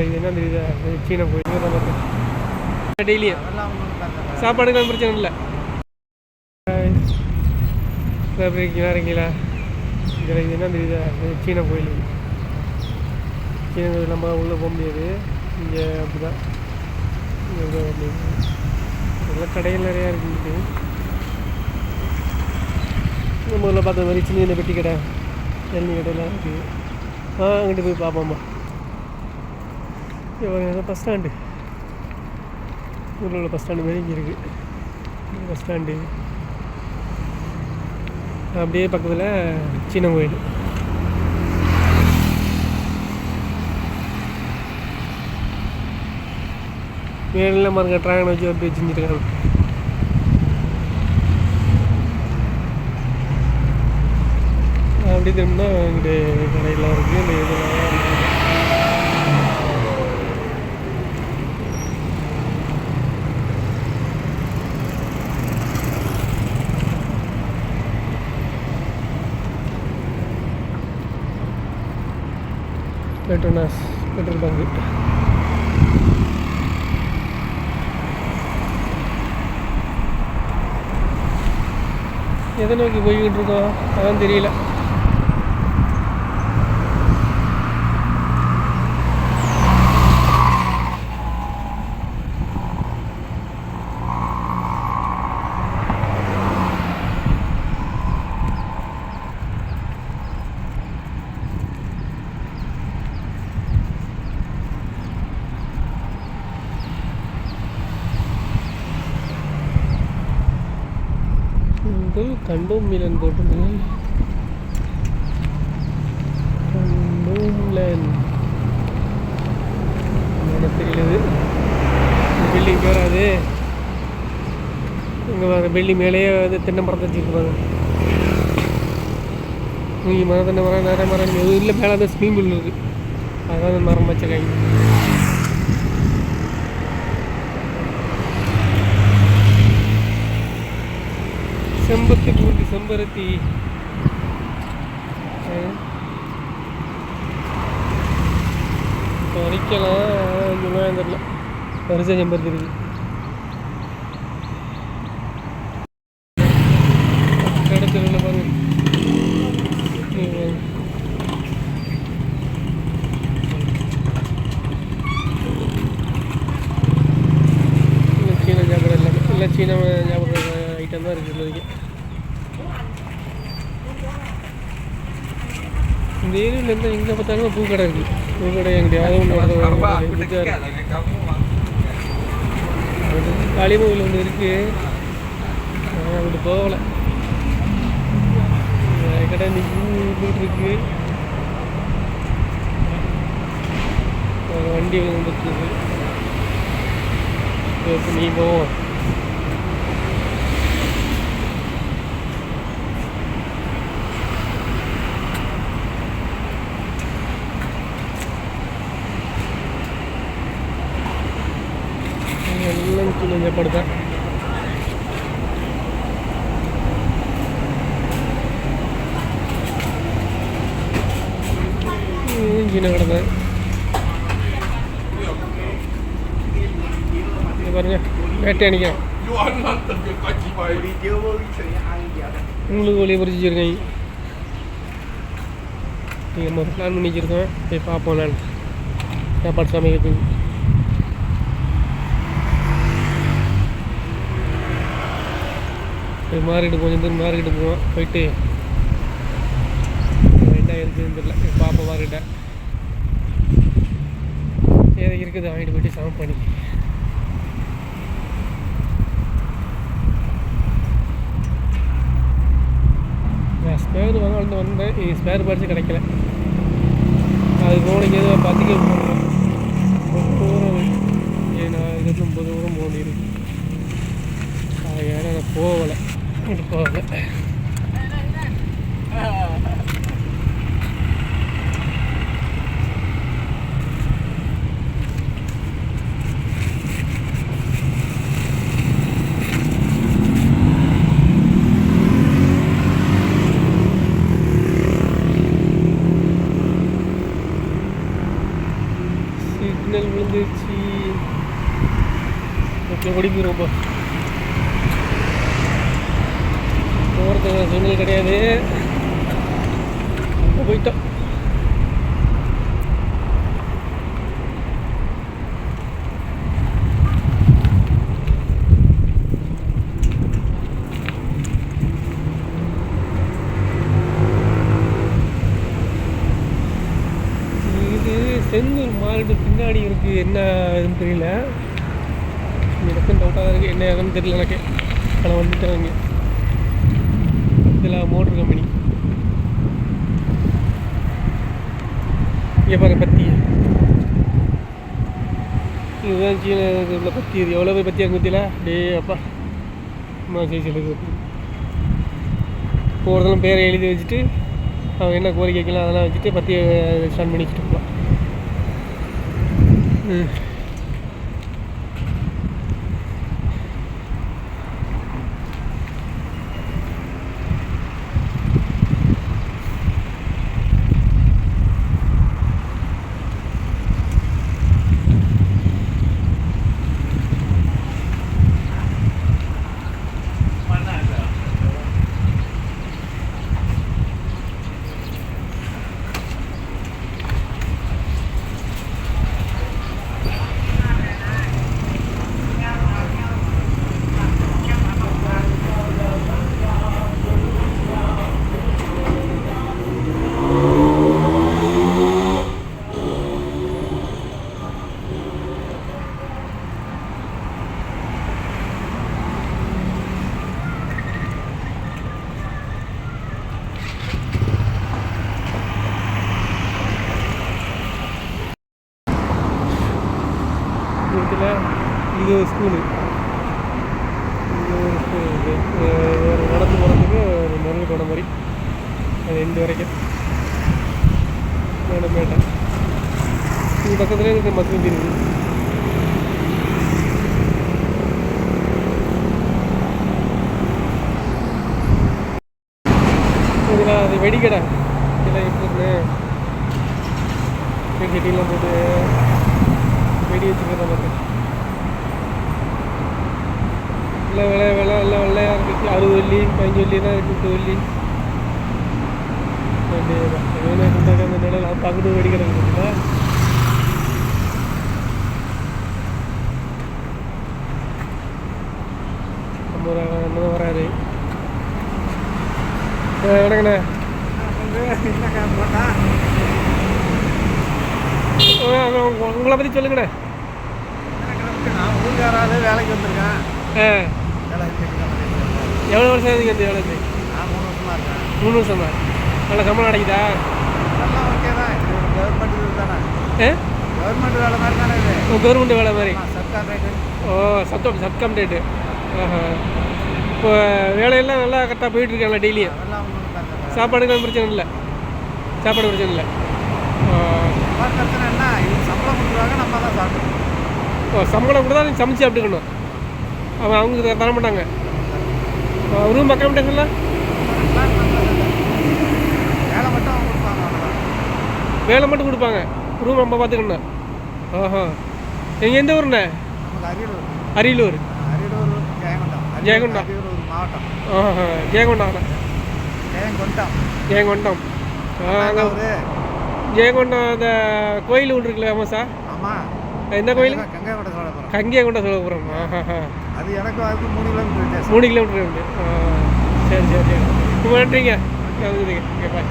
இது என்ன தெரியுதா, சீன கோயில் தான் பார்த்தேன் டெய்லியும். சாப்பாடுக்கெல்லாம் பிரச்சனை இல்லை. இருக்கீங்களா இருக்கீங்களா? இதில் இது என்ன தெரியுதா, சீன கோயில். சீன கோயில் நம்ம உள்ளே போக முடியாது, இங்கே அப்படி தான். எல்லாம் கடைகள் நிறையா இருக்குது. நம்ம ஊரில் பார்த்த மாதிரி சின்ன சின்ன பெட்டி கடை, எண்ணெய் கடையெல்லாம் இருக்குது. அங்கிட்டு போய் பார்ப்போம்மா. பஸ் ஸ்டாண்டு, ஊரில் உள்ள பஸ் ஸ்டாண்டு மாரி இங்கே இருக்குது. பஸ் ஸ்டாண்டு அப்படியே பக்கத்தில் சீன கோயில். மேலாம் பாருங்க, ட்ராகன் வச்சு அப்படி செஞ்சுருக்காங்க. அப்படி திரும்பினா இங்கே கடையெல்லாம் இருக்குது. இந்த இதெல்லாம் பெட்ரோனாஸ் பெட்ரோல் பங்கு. எதை நோக்கி போய்கிட்டு இருக்கோம் அதான் தெரியல. கண்டோம் மிலன் போட்டு தெரியலது. பில்டிங் பேர் அது. இங்கே வர பில்டிங் மேலேயே வந்து தென்னை மரத்தை வச்சுருப்பாங்க. இங்கே மரம் தென்னை மரம் நிறைய மரம் இல்லை. மேலே தான் ஸ்விமிங் பூல் இருக்குது, அதான் மரம் வச்சுருக்காங்க. செம்பருத்தி பூண்டி செம்பருத்தி வரைக்கலாம் தெரியல. வரிசை செம்பருத்தி இருக்குது. கடத்தல பாருங்க, சீன சாப்பிட்ற இல்லை சீன சாப்பிட்ற ஐட்டம் தான் இருக்குது வரைக்கும். இந்த ஏரியாவில் இருந்தால் எங்கே பார்த்தாலும் பூக்கடை இருக்குது. பூக்கடை எங்கேயாவது ஒன்று காளிமோவில் ஒன்று இருக்குது, அங்கிட்டு போகலை. கடை நின்றுட்டு இருக்கு, வண்டி வந்துட்டு இருக்கு. நீ போவோம். எல்லாம் கொஞ்சம் படுத்தேன். சீன கடை தான். இது பாருங்க, வேட்டை அணிக்கிறோம். உங்களுக்கு ஒளியை பொறிச்சு வச்சுருக்கேன். நீங்கள் நம்ம பிளான் பண்ணி வச்சுருக்கோம், போய் பார்ப்போம். நான் சாப்பாடு சமைக்கிறதுக்கு மார்க்கெட்டு கொஞ்சம் தூரம் மார்க்கெட்டு போவோம். போயிட்டு என்ன இருக்குதுன்னு தெரியல, பார்ப்போம். மார்க்கெட்டை ஏதோ இருக்குது வாங்கிட்டு போயிட்டு சமைப்போம். பண்ணி நான் ஸ்பேர் வாங்கலான்னு வந்தேன், ஸ்பேர் பார்ட்ஸு கிடைக்கல. அது போனீங்க ஏதோ 10 கிலோமீட்டர் தூரம், நான் 29 தூரம் போக முடியுது. ஏன்னா நான் போகலை, போகலை. ஓடி போயிடும். போகிறதுக்கு சூழ்நிலை கிடையாது. போயிட்டோம். இது செந்தூர் மார்க்கெட்டு பின்னாடி இருக்குது. என்ன இதுன்னு தெரியல. எனக்கும் டவுட்டாக இருக்குது. என்ன ஏதுன்னு தெரியல எனக்கு. ஆனால் வந்துட்டாங்க. இதில் மோட்ரு கம்பெனி. இங்கே பாருங்க பத்தி. இதுதான் சீன இதில் பத்தி. இது எவ்வளோ போய் பத்தி அங்கே பற்றியில டே அப்பா அம்மா செய்து போகிறதெல்லாம் பேரை எழுதி வச்சுட்டு அவங்க என்ன கோரிக்கை கேட்கலாம் அதெல்லாம் வச்சுட்டு பற்றியை ஸ்டாண்ட் பண்ணி வச்சுட்டு போகலாம். இது ஒரு ஸ்கூலு. இது ஒரு ஸ்கூல் இருக்குது. நடந்து போகிறதுக்கு ஒரு நெல் போன மாதிரி அது எண்டு வரைக்கும் மேடம். இது பக்கத்துலேயே இருக்கிற மசூதி இருக்குது. இதில் அது வெடிக்கடை இதெல்லாம் எப்படி செடியெல்லாம் போட்டு வெடி வச்சுக்கிறத பார்த்து எல்லாம் எல்லாம் வெள்ளையாக இருக்குது. 60 வெள்ளி 15 வெள்ளி தான் இருக்குது. 20 வெள்ளி அந்த நிலையில் பக்கத்து வெடிக்கடை இருக்குங்களா. நம்ம வராது. வணக்கண்ணே. உங்களை பற்றி சொல்லுங்கண்ணே. ஊருக்காராவது வேலைக்கு வந்திருக்கேன். எவ்வளோ வருஷம் இருக்கு அந்த வேலைக்கு? 3 வருஷமாக இருக்கேன். 3 வருஷம் தான். நல்லா சம்பளம் கிடைக்குதா? எல்லாம் ஓகே தான். இது கவர்மெண்ட் இது தானே. கவர்மெண்ட் வேலை மாதிரி தானே இது. கவர்மெண்ட் வேலை மாதிரி. சப்கான்ட்ராக்ட். சப்கான்ட்ராக்ட். இப்போ வேலையெல்லாம் நல்லா கரெக்டாக போயிட்டுருக்காங்களா டெய்லியும்? சாப்பாடுக்கு பிரச்சனை இல்லை. சாப்பாடு பிரச்சனை இல்லை. பிரச்சனை என்ன, இது சம்பளம் கொடுக்குறாங்க, நம்ம தான் சாப்பிடணும். சம்பளம் கூட தான் சமைச்சு சாப்பிட்டுக்கணும். அவங்க தர மாட்டாங்க. ரூம் அக்காமடேஷன்ல வேலை மட்டும் அவங்க கொடுப்பாங்க. வேலை மட்டும் கொடுப்பாங்க. ரூம் நம்ம பார்த்துக்கணும். ஆஹா. நீங்கள் எந்த ஊருண்ணே? அரியலூர். அரியலூர். அரியலூர் ஜெயங்கொண்டம் மாவட்டம். ஆஹா. ஜெயங்கொண்டம். ஜெயங்கொண்டம் அந்த கோயில் ஒன்று இருக்குல்ல ஃபேமஸா? ஆமாம். எந்த கோயில்? கங்கையகொண்ட சோழபுரம். அது எனக்கு அதுக்கு 3 கிலோமீட்டர். 3 கிலோமீட்டர் உண்டு. சரி. ரொம்ப நன்றிங்க. பாய்.